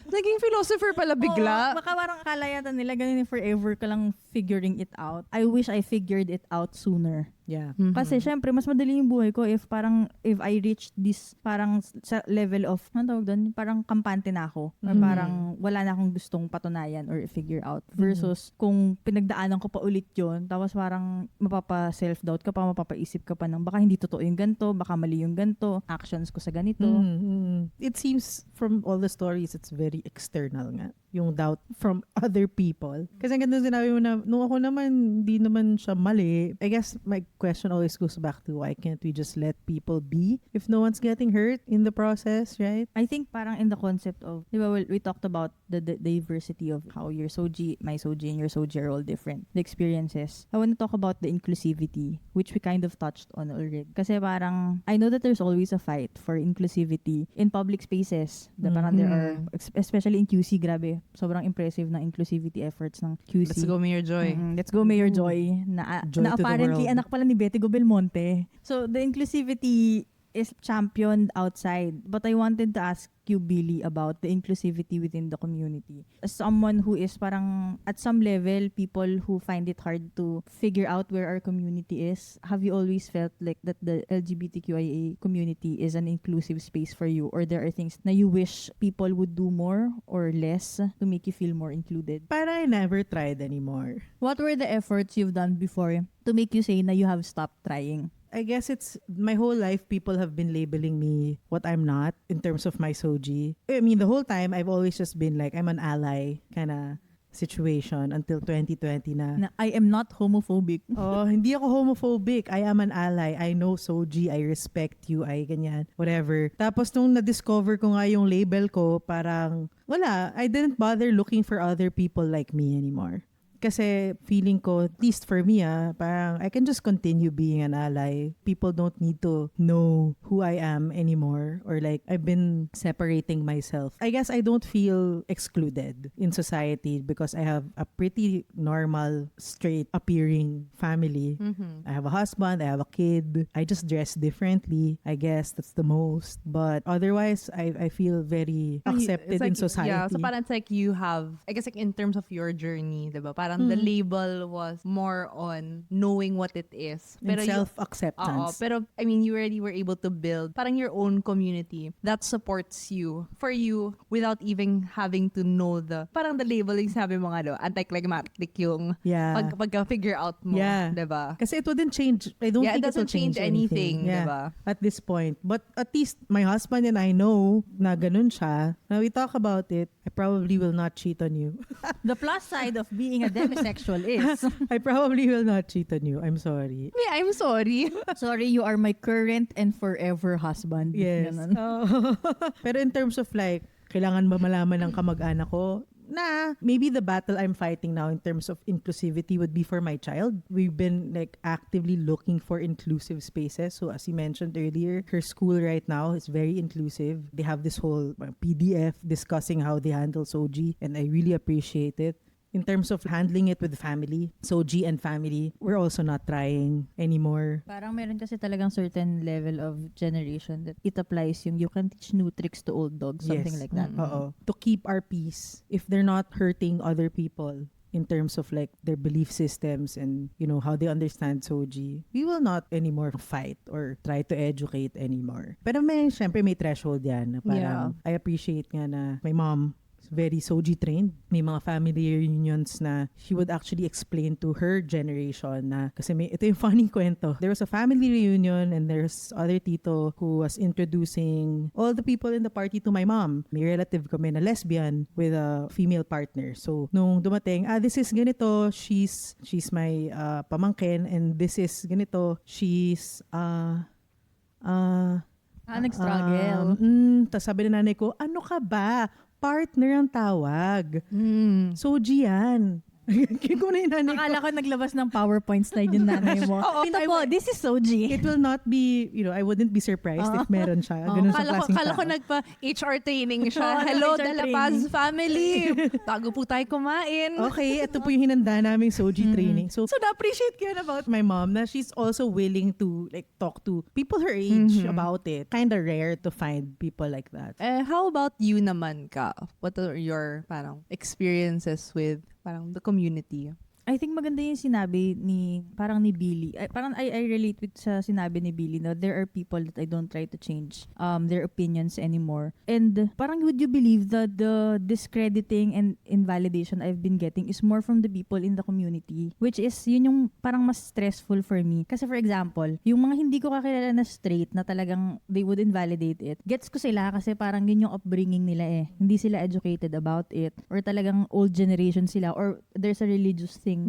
A: Naging philosopher pala bigla.
B: Baka parang akala yata nila ganun yung forever ka lang figuring it out. I wish I figured it out sooner.
C: Yeah.
B: Kasi syempre, mas madali yung buhay ko if I reach this parang sa level of, ano tawag doon? Parang kampante na ako. Or parang wala na akong gustong patunayan or figure out. Versus kung pinagdaanan ko pa ulit yun, tapos parang mapapa-self-doubt ka pa, mapapaisip ka pa ng baka hindi totoo yung ganito, baka mali yung ganito, actions ko sa ganito.
C: It seems from all the stories, it's very external nga. Yung doubt from other people. Kasi ang ganda sinabi mo na, nung ako naman, hindi naman siya mali. I guess my question always goes back to why can't we just let people be if no one's getting hurt in the process, right?
B: I think parang in the concept of, di ba, we talked about the diversity of how your Soji, my Soji, and your Soji are all different. The experiences. I want to talk about the inclusivity, which we kind of touched on already. Kasi parang, I know that there's always a fight for inclusivity in public spaces. The parang there are, especially in QC, grabe, sobrang impressive na inclusivity efforts ng QC.
A: Let's go, Mayor Joy.
B: Let's go, Mayor Joy. Na
C: Joy to the
B: apparently
C: world.
B: anak pala ni Betty Go Belmonte. So, the inclusivity is championed outside. But I wanted to ask you, Billy, about the inclusivity within the community. As someone who is parang, at some level, people who find it hard to figure out where our community is, have you always felt like that the LGBTQIA community is an inclusive space for you? Or there are things na you wish people would do more or less to make you feel more included?
C: But I never tried anymore.
B: What were the efforts you've done before to make you say na you have stopped trying?
C: I guess it's my whole life people have been labeling me what I'm not in terms of my Soji. I mean, the whole time I've always just been like I'm an ally kind of situation until 2020 na.
B: I am not homophobic.
C: Oh, hindi ako homophobic. I am an ally. I know Soji. I respect you. I ganyan. Whatever. Tapos nung na-discover ko nga yung label ko, parang wala. I didn't bother looking for other people like me anymore. Kasi feeling ko, at least for me, parang I can just continue being an ally. People don't need to know who I am anymore or like I've been separating myself. I guess I don't feel excluded in society because I have a pretty normal, straight appearing family. I have a husband, I have a kid. I just dress differently. I guess that's the most. But otherwise, I feel very accepted in society.
A: Yeah, so parang it's like you have, I guess like in terms of your journey, diba? Parang the label was more on knowing what it is.
C: And
A: Pero
C: self-acceptance.
A: pero I mean, you already were able to build parang your own community that supports you for you without even having to know parang the label yung sabi mo nga anticlimactic yung pagka-figure out mo, diba?
C: Kasi it wouldn't change. I don't think
A: it doesn't change anything, diba?
C: At this point. But at least my husband and I know na ganun siya. Now we talk about it. I probably will not cheat on you.
B: The plus side of being a demisexual is
C: I probably will not cheat on you. I'm sorry.
A: I'm sorry.
B: sorry, you are my current and forever husband.
C: Yes.
B: Ganun.
C: Pero in terms of like, kailangan ba malaman ng kamag-anak ko? Maybe the battle I'm fighting now in terms of inclusivity would be for my child. We've been like actively looking for inclusive spaces. So as you mentioned earlier, her school right now is very inclusive. They have this whole PDF discussing how they handle Soji, and I really appreciate it. In terms of handling it with family, Soji and family, we're also not trying anymore.
B: Parang meron kasi talagang certain level of generation that it applies yung you can teach new tricks to old dogs, something like that.
C: Oo. To keep our peace if they're not hurting other people in terms of like their belief systems and you know how they understand Soji, we will not anymore fight or try to educate anymore. Pero syempre may threshold yan na parang I appreciate nga na my mom very Soji trained. May mga family reunions na she would actually explain to her generation na, kasi ito yung funny kwento. There was a family reunion and there's other tito who was introducing all the people in the party to my mom. May relative kami na lesbian with a female partner. So, nung dumating, this is ganito, she's my pamangkin, and this is ganito, she's
B: Nag-struggle.
C: Tapos sabi na nanay ko, ano ka ba? Partner ang tawag. Soji yan. Kung na yung nanay ko.
B: Akala ko naglabas ng PowerPoint slide yung nanay mo. Tito po, this is Soji.
C: It will not be, I wouldn't be surprised if meron siya. Ganun sa klaseng
A: Kala ko
C: tao.
A: nagpa-HR training siya.
B: Oo,
A: Hello,
B: HR
A: Dala Paz family. Tago po tayo kumain.
C: Okay, ito po yung hinanda naming Soji training. So na-appreciate ko yun about my mom na she's also willing to like talk to people her age about it. Kinda rare to find people like that.
A: How about you naman ka? What are your parang experiences with parang the community?
B: I think maganda yung sinabi ni Billy. I relate with sa sinabi ni Billy na there are people that I don't try to change their opinions anymore. And parang would you believe that the discrediting and invalidation I've been getting is more from the people in the community, which is yun yung parang mas stressful for me. Kasi for example, yung mga hindi ko kakilala na straight na talagang they would invalidate it. Gets ko sila kasi parang yun yung upbringing nila eh. Hindi sila educated about it, or talagang old generation sila, or there's a religious thing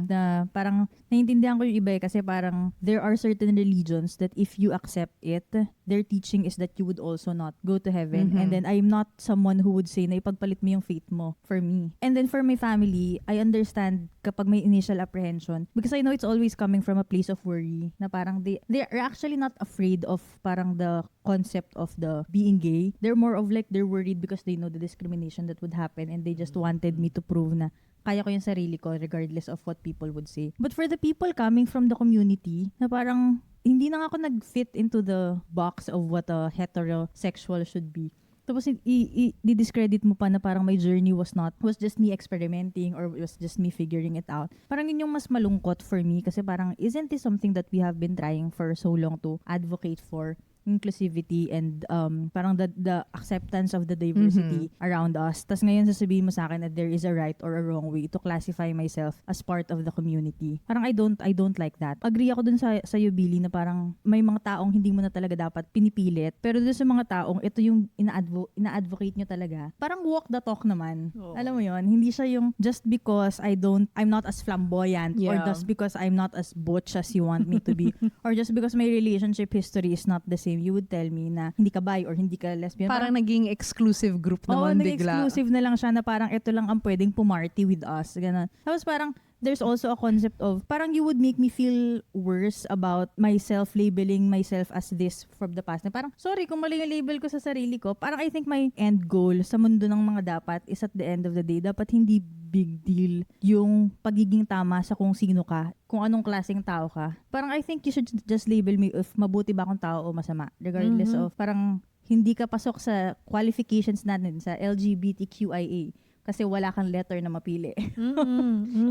B: na parang naiintindihan ko yung iba eh, kasi parang there are certain religions that if you accept it, their teaching is that you would also not go to heaven. And then I'm not someone who would say na ipagpalit mo yung faith mo for me. And then for my family, I understand kapag may initial apprehension because I know it's always coming from a place of worry na parang they are actually not afraid of parang the concept of the being gay. They're more of like they're worried because they know the discrimination that would happen and they just wanted me to prove na kaya ko yung sarili ko regardless of what people would say. But for the people coming from the community, na parang hindi na ako nag-fit into the box of what a heterosexual should be. Tapos i-discredit mo pa na parang my journey was just me experimenting or was just me figuring it out. Parang yun yung mas malungkot for me kasi parang isn't this something that we have been trying for so long to advocate for? Inclusivity and parang the acceptance of the diversity around us. Tas ngayon sasabihin mo sa akin that there is a right or a wrong way to classify myself as part of the community. Parang I don't like that. Agree ako dun sa iyo, Billy, na parang may mga taong hindi mo na talaga dapat pinipilit. Pero dun sa mga taong ito yung ina-advocate nyo talaga. Parang walk the talk naman.
C: Oh.
B: Alam mo yon, hindi siya yung just because I'm not as flamboyant or just because I'm not as butch as you want me to be or just because my relationship history is not the same. You would tell me na hindi ka bi or hindi ka lesbian.
A: Parang naging exclusive group naman
B: naging
A: bigla.
B: exclusive na lang siya na parang ito lang ang pwedeng pumarty with us. Ganun. Tapos parang there's also a concept of parang you would make me feel worse about myself labeling myself as this from the past. Na parang, sorry kung mali yung label ko sa sarili ko. Parang I think my end goal sa mundo ng mga dapat is at the end of the day, dapat hindi big deal yung pagiging tama sa kung sino ka, kung anong klaseng tao ka. Parang I think you should just label me if mabuti ba akong tao o masama. Regardless of parang hindi ka pasok sa qualifications natin sa LGBTQIA. Kasi wala kang letter na mapili.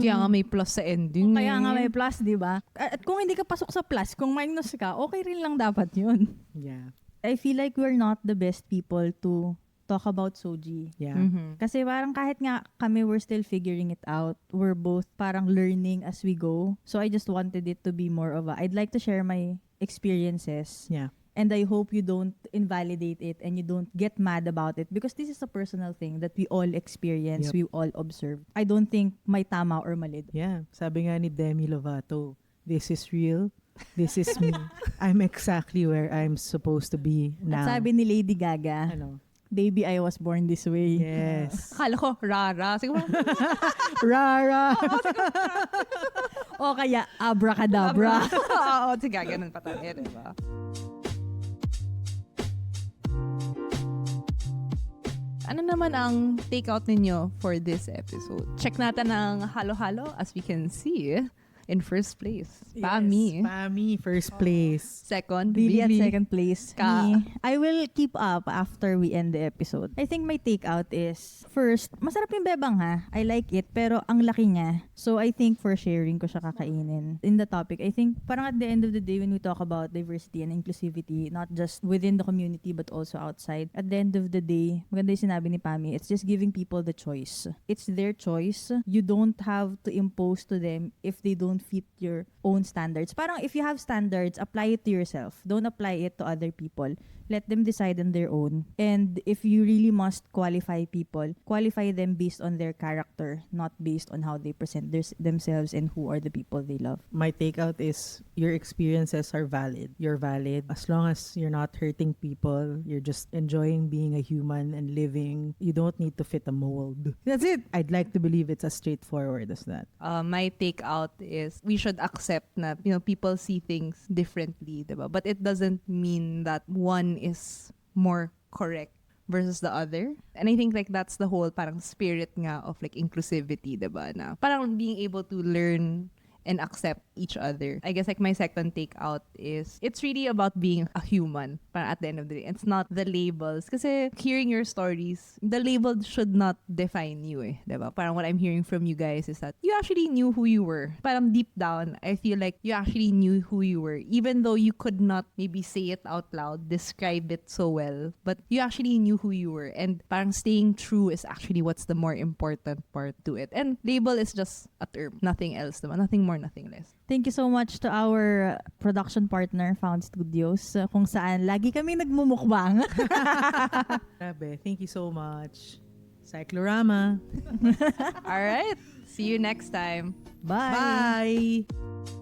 A: Kaya nga may plus sa ending.
B: Kaya nga may plus, di ba? At kung hindi ka pasok sa plus, kung minus ka, okay rin lang dapat yun.
C: Yeah.
B: I feel like we're not the best people to talk about Soji.
C: Yeah.
B: Kasi parang kahit nga kami, we're still figuring it out. We're both parang learning as we go. So I just wanted it to be more of I'd like to share my experiences.
C: Yeah.
B: And I hope you don't invalidate it and you don't get mad about it because this is a personal thing that we all experience, we all observe. I don't think may tama or mali.
C: Yeah. Sabi nga ni Demi Lovato, this is real. This is me. I'm exactly where I'm supposed to be now.
B: At sabi ni Lady Gaga,
C: Ano?
B: baby, I was born this way.
C: Yes.
A: Akala ko, rara. Siguro,
C: Rara!
B: O kaya, abracadabra.
A: Oo, sige, ganun pa tayo, diba? Ano naman ang take-out ninyo for this episode? Check natin ang halo-halo. As we can see, in first place.
C: Yes,
A: Pami.
C: Pami, first place.
A: Second,
B: Billy at
A: Billy.
B: second place.
A: Ka.
B: Me, I will keep up after we end the episode. I think my takeout is, first, masarap yung bebang ha. I like it, pero ang laki niya. So I think for sharing ko siya kakainin. In the topic, I think parang at the end of the day when we talk about diversity and inclusivity, not just within the community but also outside, at the end of the day, maganda yung sinabi ni Pami, it's just giving people the choice. It's their choice. You don't have to impose to them if they don't fit your own standards. Parang if you have standards, apply it to yourself. Don't apply it to other people. Let them decide on their own. And if you really must qualify people, qualify them based on their character, not based on how they present themselves and who are the people they love.
C: My takeout is your experiences are valid. You're valid. As long as you're not hurting people, you're just enjoying being a human and living. You don't need to fit a mold. That's it. I'd like to believe it's as straightforward as that.
A: My takeout is we should accept na, people see things differently, diba? But it doesn't mean that one is more correct versus the other. And I think like that's the whole parang spirit nga of like inclusivity, diba? Na parang being able to learn and accept each other. I guess like my second takeout is it's really about being a human para at the end of the day. It's not the labels. Kasi hearing your stories, the label should not define you eh. Diba? Parang what I'm hearing from you guys is that you actually knew who you were. Parang deep down, I feel like you actually knew who you were. Even though you could not maybe say it out loud, describe it so well. But you actually knew who you were. And parang staying true is actually what's the more important part to it. And label is just a term. Nothing else. Diba? Nothing more, nothing less.
B: Thank you so much to our production partner, Found Studios, kung saan lagi kami nagmumukbang.
C: Grabe. Thank you so much. Cyclorama.
A: All right. See you next time.
B: Bye!
C: Bye.